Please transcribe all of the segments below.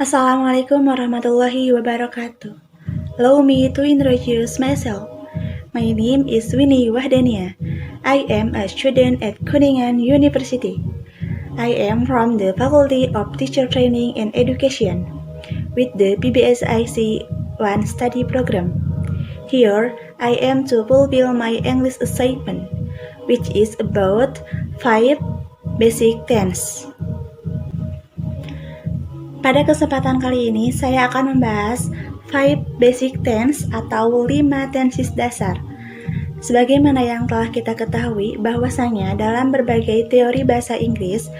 Assalamualaikum warahmatullahi wabarakatuh. Allow me to introduce myself. My name is Winnie Wahdania. I am a student at Kuningan University. I am from the Faculty of Teacher Training and Education with the PBSIC 1 study program. Here, I am to fulfill my English assignment, which is about 5 basic tense. Pada kesempatan kali ini, saya akan membahas 5 basic tense atau 5 tenses dasar. Sebagaimana yang telah kita ketahui, bahwasanya dalam berbagai teori bahasa Inggris,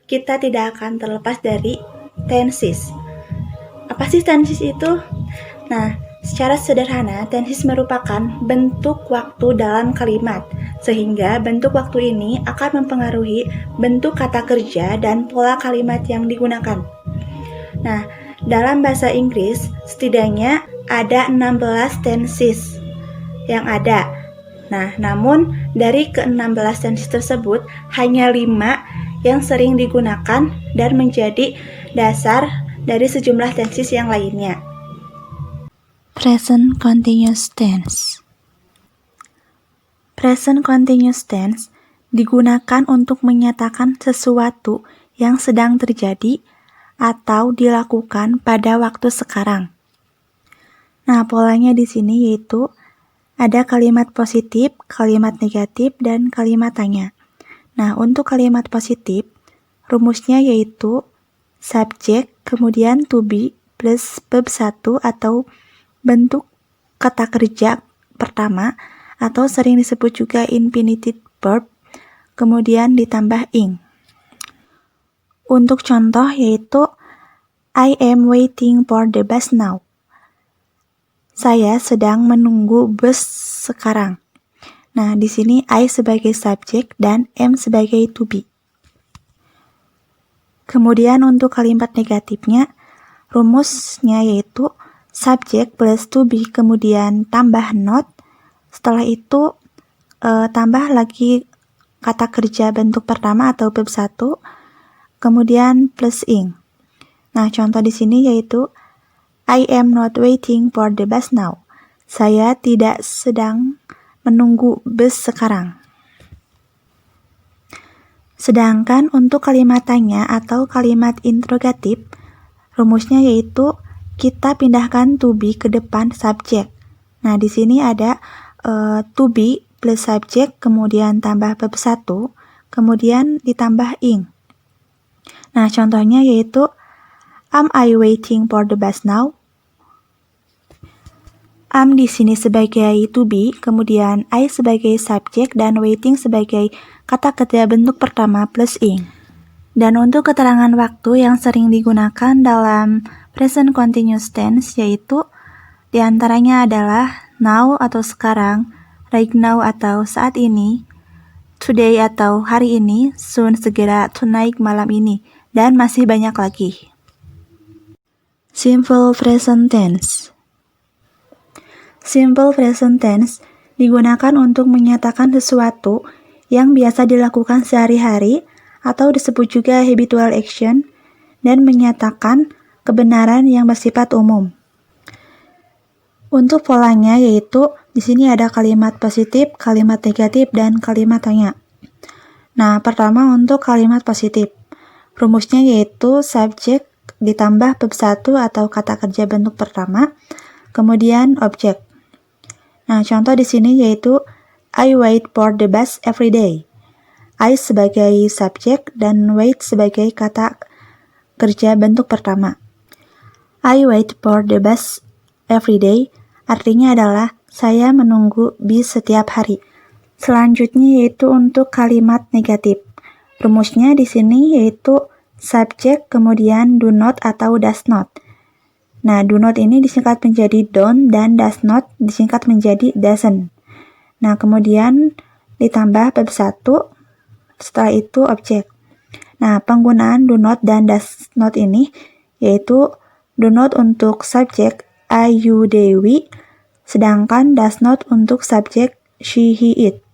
kita tidak akan terlepas dari tenses. Apa sih tenses itu? Nah, secara sederhana, tenses merupakan bentuk waktu dalam kalimat, sehingga bentuk waktu ini akan mempengaruhi bentuk kata kerja dan pola kalimat yang digunakan. Nah, dalam bahasa Inggris setidaknya ada 16 tenses yang ada. Nah, namun dari ke-16 tenses tersebut hanya 5 yang sering digunakan dan menjadi dasar dari sejumlah tenses yang lainnya. Present continuous tense. Present continuous tense digunakan untuk menyatakan sesuatu yang sedang terjadi atau dilakukan pada waktu sekarang. Nah, polanya di sini yaitu ada kalimat positif, kalimat negatif, dan kalimat tanya. Nah, untuk kalimat positif, rumusnya yaitu subjek, kemudian to be, plus verb 1 atau bentuk kata kerja pertama, atau sering disebut juga infinitive verb, kemudian ditambah ing. Untuk contoh yaitu I am waiting for the bus now. Saya sedang menunggu bus sekarang. Nah, di sini I sebagai subjek dan am sebagai to be. Kemudian untuk kalimat negatifnya, rumusnya yaitu subjek plus to be kemudian tambah not. Setelah itu tambah lagi kata kerja bentuk pertama atau verb 1. Kemudian plus ing. Nah, contoh di sini yaitu I am not waiting for the bus now. Saya tidak sedang menunggu bus sekarang. Sedangkan untuk kalimat tanya atau kalimat interrogatif, rumusnya yaitu kita pindahkan to be ke depan subjek. Nah, di sini ada to be plus subjek, kemudian tambah verb 1, kemudian ditambah ing. Nah, contohnya yaitu am I waiting for the bus now? Am di sini sebagai to be, kemudian I sebagai subjek dan waiting sebagai kata kerja bentuk pertama plus ing. Dan untuk keterangan waktu yang sering digunakan dalam present continuous tense yaitu diantaranya adalah now atau sekarang, right now atau saat ini, today atau hari ini, soon segera, tonight malam ini, dan masih banyak lagi. Simple present tense. Simple present tense digunakan untuk menyatakan sesuatu yang biasa dilakukan sehari-hari atau disebut juga habitual action dan menyatakan kebenaran yang bersifat umum. Untuk polanya yaitu di sini ada kalimat positif, kalimat negatif, dan kalimat tanya. Nah, pertama untuk kalimat positif. Rumusnya yaitu subjek ditambah verb 1 atau kata kerja bentuk pertama, kemudian objek. Nah, contoh di sini yaitu I wait for the bus every day. I sebagai subjek dan wait sebagai kata kerja bentuk pertama. I wait for the bus every day artinya adalah saya menunggu bis setiap hari. Selanjutnya yaitu untuk kalimat negatif. Rumusnya di sini yaitu subjek kemudian do not atau does not. Nah, do not ini disingkat menjadi don't dan does not disingkat menjadi doesn't. Nah, kemudian ditambah verb 1, setelah itu objek. Nah, penggunaan do not dan does not ini yaitu do not untuk subjek I, you, they, we, sedangkan does not untuk subjek she, he, it.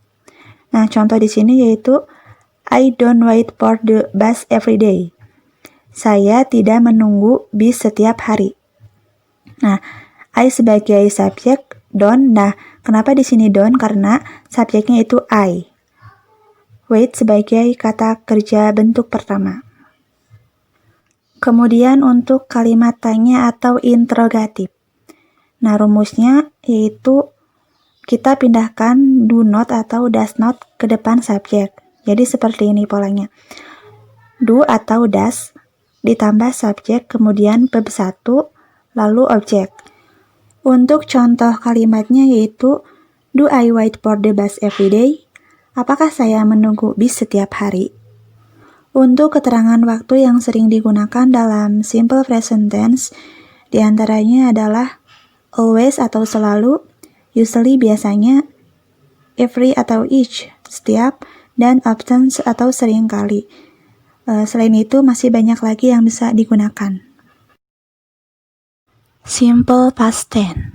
Nah, contoh di sini yaitu I don't wait for the bus every day. Saya tidak menunggu bis setiap hari. Nah, I sebagai subjek, don't. Nah, kenapa di sini don't? Karena subjeknya itu I. Wait sebagai kata kerja bentuk pertama. Kemudian untuk kalimat tanya atau interrogatif. Nah, rumusnya yaitu kita pindahkan do not atau does not ke depan subjek. Jadi seperti ini polanya. Do atau does ditambah subjek, kemudian verb 1, lalu objek. Untuk contoh kalimatnya yaitu, do I wait for the bus every day? Apakah saya menunggu bis setiap hari? Untuk keterangan waktu yang sering digunakan dalam simple present tense, diantaranya adalah always atau selalu, usually biasanya, every atau each, setiap, dan often atau sering kali. Selain itu masih banyak lagi yang bisa digunakan. Simple past tense.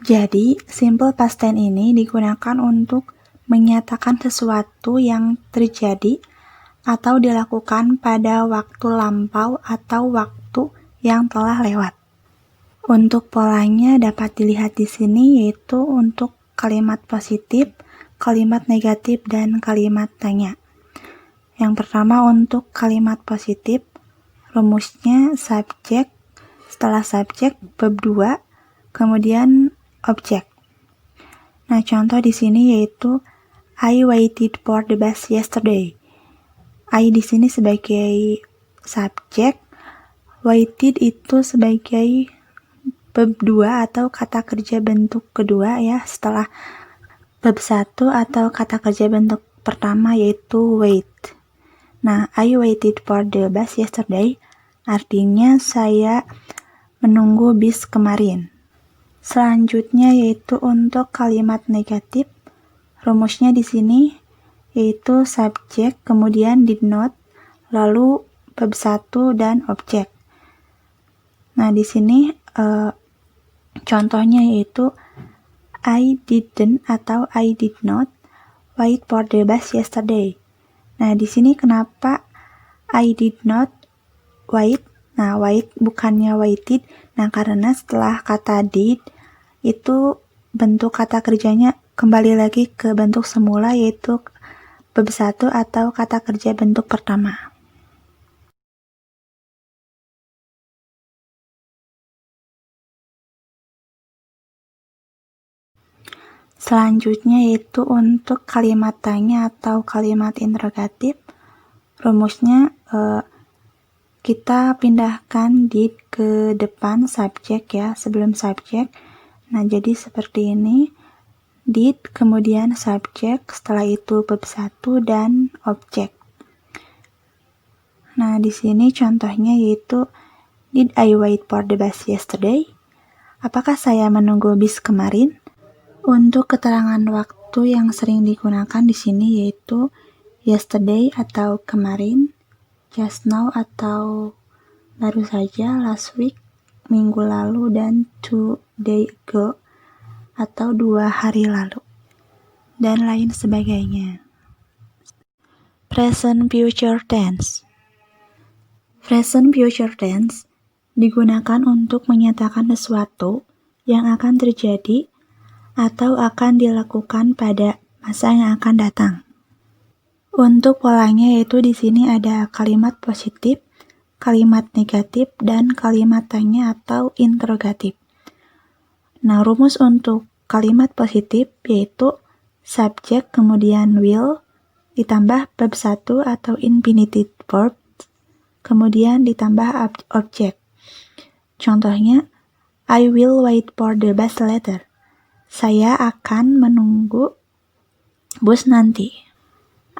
Jadi, simple past tense ini digunakan untuk menyatakan sesuatu yang terjadi atau dilakukan pada waktu lampau atau waktu yang telah lewat. Untuk polanya dapat dilihat di sini, yaitu untuk kalimat positif, kalimat negatif, dan kalimat tanya. Yang pertama untuk kalimat positif, rumusnya subjek, setelah subjek verb 2, kemudian objek. Nah, contoh di sini yaitu I waited for the bus yesterday. I di sini sebagai subjek, waited itu sebagai verb 2 atau kata kerja bentuk kedua ya, setelah verb 1 atau kata kerja bentuk pertama yaitu wait. Nah, I waited for the bus yesterday artinya saya menunggu bis kemarin. Selanjutnya yaitu untuk kalimat negatif, rumusnya di sini yaitu subjek, kemudian did not, lalu verb 1 dan objek. Nah, di sini contohnya yaitu I didn't atau I did not wait for the bus yesterday. Nah, di sini kenapa I did not wait? Nah, wait bukannya waited. Nah, karena setelah kata did itu bentuk kata kerjanya kembali lagi ke bentuk semula yaitu verb 1 atau kata kerja bentuk pertama. Selanjutnya yaitu untuk kalimat tanya atau kalimat interrogatif, rumusnya kita pindahkan did ke depan subjek ya, sebelum subjek. Nah, jadi seperti ini, did, kemudian subjek, setelah itu verb 1 dan objek. Nah, di sini contohnya yaitu, did I wait for the bus yesterday? Apakah saya menunggu bis kemarin? Untuk keterangan waktu yang sering digunakan di sini yaitu yesterday atau kemarin, just now atau baru saja, last week, minggu lalu, dan 2 days ago atau 2 hari lalu, dan lain sebagainya. Present future tense. Present future tense digunakan untuk menyatakan sesuatu yang akan terjadi atau akan dilakukan pada masa yang akan datang. Untuk polanya yaitu di sini ada kalimat positif, kalimat negatif, dan kalimat tanya atau interrogatif. Nah, rumus untuk kalimat positif yaitu subjek kemudian will ditambah verb 1 atau infinitive verb kemudian ditambah objek. Contohnya, I will wait for the bus later. Saya akan menunggu bus nanti.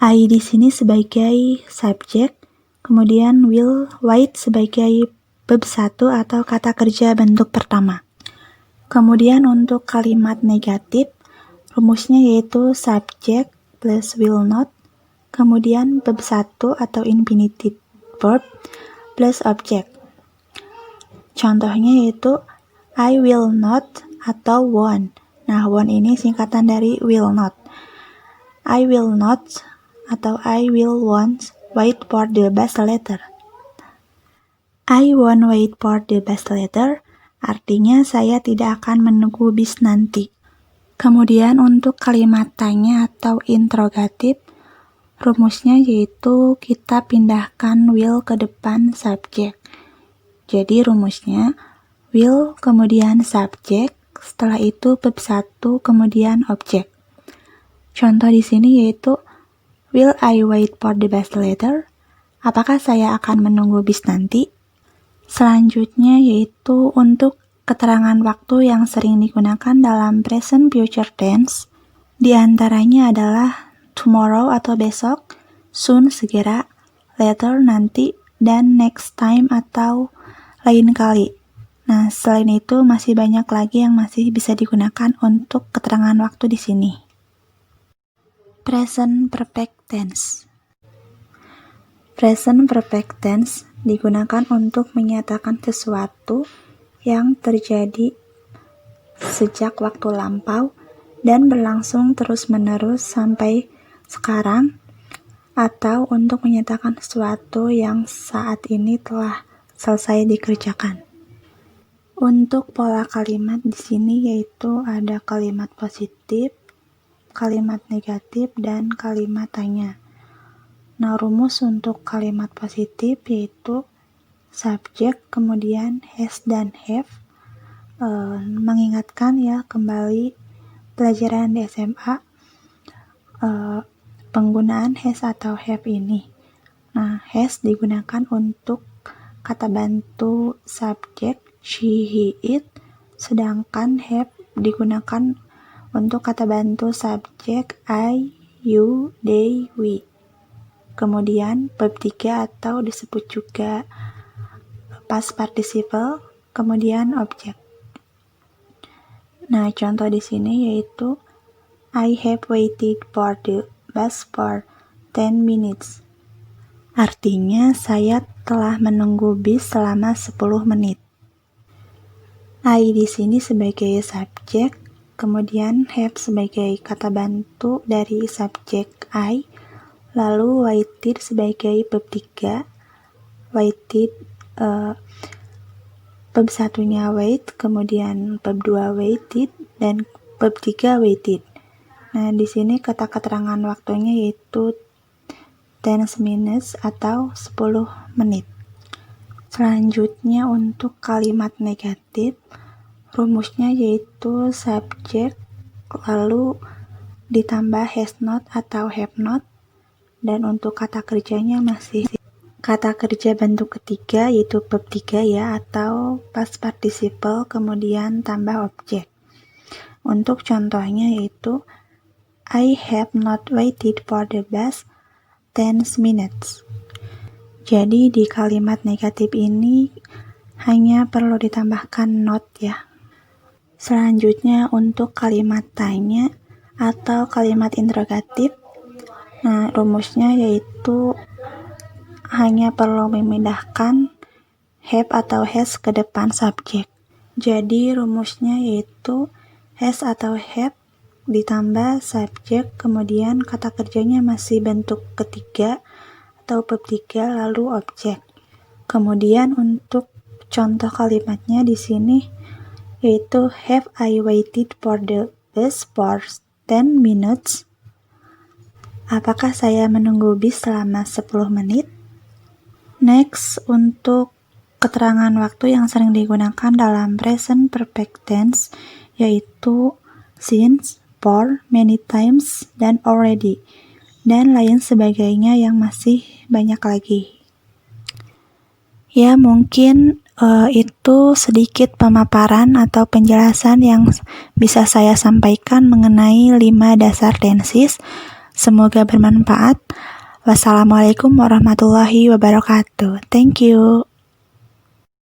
I di sini sebagai subjek, kemudian will wait sebagai verb 1 atau kata kerja bentuk pertama. Kemudian untuk kalimat negatif, rumusnya yaitu subjek plus will not, kemudian verb 1 atau infinitive verb plus objek. Contohnya yaitu I will not atau won't. Nah, won't ini singkatan dari will not. I will not atau I will won't wait for the bus later. I won't wait for the bus later, artinya saya tidak akan menunggu bis nanti. Kemudian untuk kalimat tanya atau interrogatif, rumusnya yaitu kita pindahkan will ke depan subjek. Jadi rumusnya will kemudian subjek, setelah itu verb 1 kemudian objek. Contoh di sini yaitu will I wait for the bus later? Apakah saya akan menunggu bis nanti? Selanjutnya yaitu untuk keterangan waktu yang sering digunakan dalam present future tense. Di antaranya adalah tomorrow atau besok, soon segera, later nanti, dan next time atau lain kali. Nah, selain itu masih banyak lagi yang masih bisa digunakan untuk keterangan waktu di sini. Present perfect tense. Present perfect tense digunakan untuk menyatakan sesuatu yang terjadi sejak waktu lampau dan berlangsung terus-menerus sampai sekarang, atau untuk menyatakan sesuatu yang saat ini telah selesai dikerjakan. Untuk pola kalimat di sini yaitu ada kalimat positif, kalimat negatif, dan kalimat tanya. Nah, rumus untuk kalimat positif yaitu subjek, kemudian has dan have. Mengingatkan ya kembali pelajaran di SMA, penggunaan has atau have ini. Nah, has digunakan untuk kata bantu subjek she, he, it, sedangkan have digunakan untuk kata bantu subjek I, you, they, we. Kemudian verb 3 atau disebut juga past participle, kemudian objek. Nah, contoh di sini yaitu I have waited for the bus for 10 minutes. Artinya saya telah menunggu bis selama 10 menit. I di sini sebagai subjek, kemudian have sebagai kata bantu dari subjek I, lalu waited sebagai verb 3, waited verb satunya wait, kemudian verb 2 waited, dan verb 3 waited. Nah, di sini kata keterangan waktunya yaitu 10 minutes atau 10 menit. Selanjutnya untuk kalimat negatif, rumusnya yaitu subjek, lalu ditambah has not atau have not, dan untuk kata kerjanya masih kata kerja bentuk ketiga yaitu verb 3 ya, atau past participle kemudian tambah objek. Untuk contohnya yaitu I have not waited for the bus 10 minutes. Jadi di kalimat negatif ini hanya perlu ditambahkan not ya. Selanjutnya untuk kalimat tanya atau kalimat interrogatif. Nah, rumusnya yaitu hanya perlu memindahkan have atau has ke depan subjek. Jadi rumusnya yaitu has atau have ditambah subjek, kemudian kata kerjanya masih bentuk ketiga atau verb 3 lalu objek. Kemudian untuk contoh kalimatnya di sini yaitu have I waited for the bus for 10 minutes? Apakah saya menunggu bis selama 10 menit? Next, untuk keterangan waktu yang sering digunakan dalam present perfect tense yaitu since, for, many times, dan already, dan lain sebagainya yang masih banyak lagi. Ya, mungkin itu sedikit pemaparan atau penjelasan yang bisa saya sampaikan mengenai 5 dasar tenses. Semoga bermanfaat. Wassalamualaikum warahmatullahi wabarakatuh. Thank you.